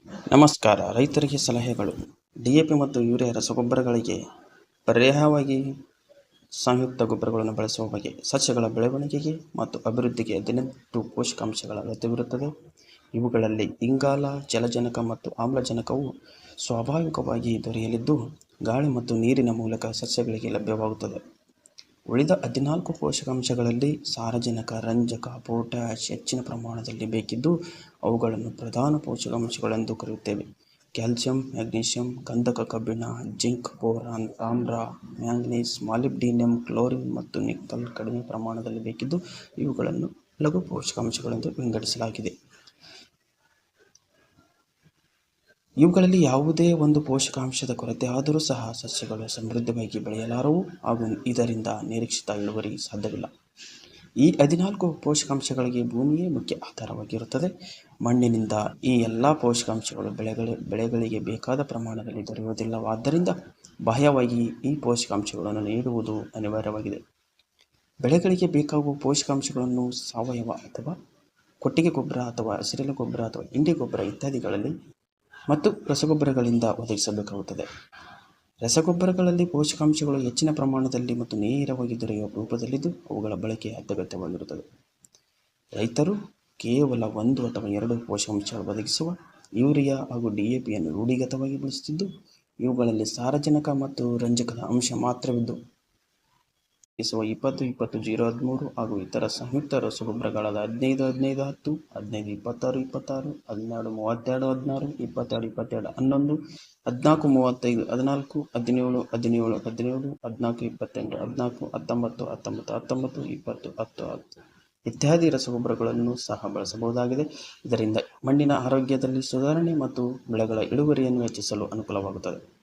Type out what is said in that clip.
ನಮಸ್ಕಾರ. ರೈತರಿಗೆ ಸಲಹೆಗಳು. ಡಿಎಪಿ ಮತ್ತು ಯೂರಿಯಾ ರಸಗೊಬ್ಬರಗಳಿಗೆ ಪರ್ಯಾಯವಾಗಿ ಸಂಯುಕ್ತ ಗೊಬ್ಬರಗಳನ್ನು ಬಳಸುವ ಬಗೆ. ಸಸ್ಯಗಳ ಬೆಳವಣಿಗೆಗೆ ಮತ್ತು ಅಭಿವೃದ್ಧಿಗೆ 18 ಪೋಷಕಾಂಶಗಳ ಅಗತ್ಯವಿರುತ್ತದೆ. ಇವುಗಳಲ್ಲಿ ಇಂಗಾಲ, ಜಲಜನಕ ಮತ್ತು ಆಮ್ಲಜನಕವು ಸ್ವಾಭಾವಿಕವಾಗಿ ದೊರೆಯಲಿದ್ದು, ಗಾಳಿ ಮತ್ತು ನೀರಿನ ಮೂಲಕ ಸಸ್ಯಗಳಿಗೆ ಲಭ್ಯವಾಗುತ್ತದೆ. ಉಳಿದ 14 ಪೋಷಕಾಂಶಗಳಲ್ಲಿ ಸಾರಜನಕ, ರಂಜಕ, ಪೊಟ್ಯಾಷ್ ಹೆಚ್ಚಿನ ಪ್ರಮಾಣದಲ್ಲಿ ಬೇಕಿದ್ದು, ಅವುಗಳನ್ನು ಪ್ರಧಾನ ಪೋಷಕಾಂಶಗಳೆಂದು ಕರೆಯುತ್ತೇವೆ. ಕ್ಯಾಲ್ಸಿಯಂ, ಮ್ಯಾಗ್ನೀಷಿಯಂ, ಗಂಧಕ, ಕಬ್ಬಿಣ, ಜಿಂಕ್, ಬೋರಾನ್, ತಾಮ್ರ, ಮ್ಯಾಂಗನೀಸ್, ಮಾಲಿಬ್ಡಿನಮ್, ಕ್ಲೋರಿನ್ ಮತ್ತು ನಿಕ್ಕಲ್ ಕಡಿಮೆ ಪ್ರಮಾಣದಲ್ಲಿ ಬೇಕಿದ್ದು, ಇವುಗಳನ್ನು ಲಘು ಪೋಷಕಾಂಶಗಳೆಂದು ವಿಂಗಡಿಸಲಾಗಿದೆ. ಇವುಗಳಲ್ಲಿ ಯಾವುದೇ ಒಂದು ಪೋಷಕಾಂಶದ ಕೊರತೆ ಆದರೂ ಸಹ ಸಸ್ಯಗಳು ಸಮೃದ್ಧವಾಗಿ ಬೆಳೆಯಲಾರವು ಹಾಗೂ ಇದರಿಂದ ನಿರೀಕ್ಷಿತ ಇಳುವರಿ ಸಾಧ್ಯವಿಲ್ಲ. ಈ 14 ಪೋಷಕಾಂಶಗಳಿಗೆ ಭೂಮಿಯೇ ಮುಖ್ಯ ಆಧಾರವಾಗಿರುತ್ತದೆ. ಮಣ್ಣಿನಿಂದ ಈ ಎಲ್ಲ ಪೋಷಕಾಂಶಗಳು ಬೆಳೆಗಳಿಗೆ ಬೇಕಾದ ಪ್ರಮಾಣದಲ್ಲಿ ದೊರೆಯುವುದಿಲ್ಲವಾದ್ದರಿಂದ ಬಾಹ್ಯವಾಗಿ ಈ ಪೋಷಕಾಂಶಗಳನ್ನು ನೀಡುವುದು ಅನಿವಾರ್ಯವಾಗಿದೆ. ಬೆಳೆಗಳಿಗೆ ಬೇಕಾಗುವ ಪೋಷಕಾಂಶಗಳನ್ನು ಸಾವಯವ ಅಥವಾ ಕೊಟ್ಟಿಗೆ ಗೊಬ್ಬರ ಅಥವಾ ಹಸಿರೆಲೆ ಗೊಬ್ಬರ ಅಥವಾ ಹಿಂಡಿ ಗೊಬ್ಬರ ಇತ್ಯಾದಿಗಳಲ್ಲಿ ಮತ್ತು ರಸಗೊಬ್ಬರಗಳಿಂದ ಒದಗಿಸಬೇಕಾಗುತ್ತದೆ. ರಸಗೊಬ್ಬರಗಳಲ್ಲಿ ಪೋಷಕಾಂಶಗಳು ಹೆಚ್ಚಿನ ಪ್ರಮಾಣದಲ್ಲಿ ಮತ್ತು ನೇರವಾಗಿ ದೊರೆಯುವ ರೂಪದಲ್ಲಿದ್ದು, ಅವುಗಳ ಬಳಕೆ ಅತ್ಯಗತ್ಯವಾಗಿರುತ್ತದೆ. ರೈತರು ಕೇವಲ 1 ಅಥವಾ 2 ಪೋಷಕಾಂಶಗಳು ಒದಗಿಸುವ ಯೂರಿಯಾ ಹಾಗೂ ಡಿಎಪಿಯನ್ನು ರೂಢಿಗತವಾಗಿ ಬಳಸುತ್ತಿದ್ದು, ಇವುಗಳಲ್ಲಿ ಸಾರಜನಕ ಮತ್ತು ರಂಜಕದ ಅಂಶ ಮಾತ್ರವಿದ್ದು, 20-20-0-13 ಹಾಗೂ ಇತರ ಸಂಯುಕ್ತ ರಸಗೊಬ್ಬರಗಳಾದ 15-15-10, 15-26-26, 12-32-16, 22-22-11, 14-35-14, 17-17-17, 14-28-14, 19-19-19, 20-10-10 ಇತ್ಯಾದಿ ರಸಗೊಬ್ಬರಗಳನ್ನು ಸಹ ಬಳಸಬಹುದಾಗಿದೆ. ಇದರಿಂದ ಮಣ್ಣಿನ ಆರೋಗ್ಯದಲ್ಲಿ ಸುಧಾರಣೆ ಮತ್ತು ಬೆಳೆಗಳ ಇಳುವರಿಯನ್ನು ಹೆಚ್ಚಿಸಲು ಅನುಕೂಲವಾಗುತ್ತದೆ.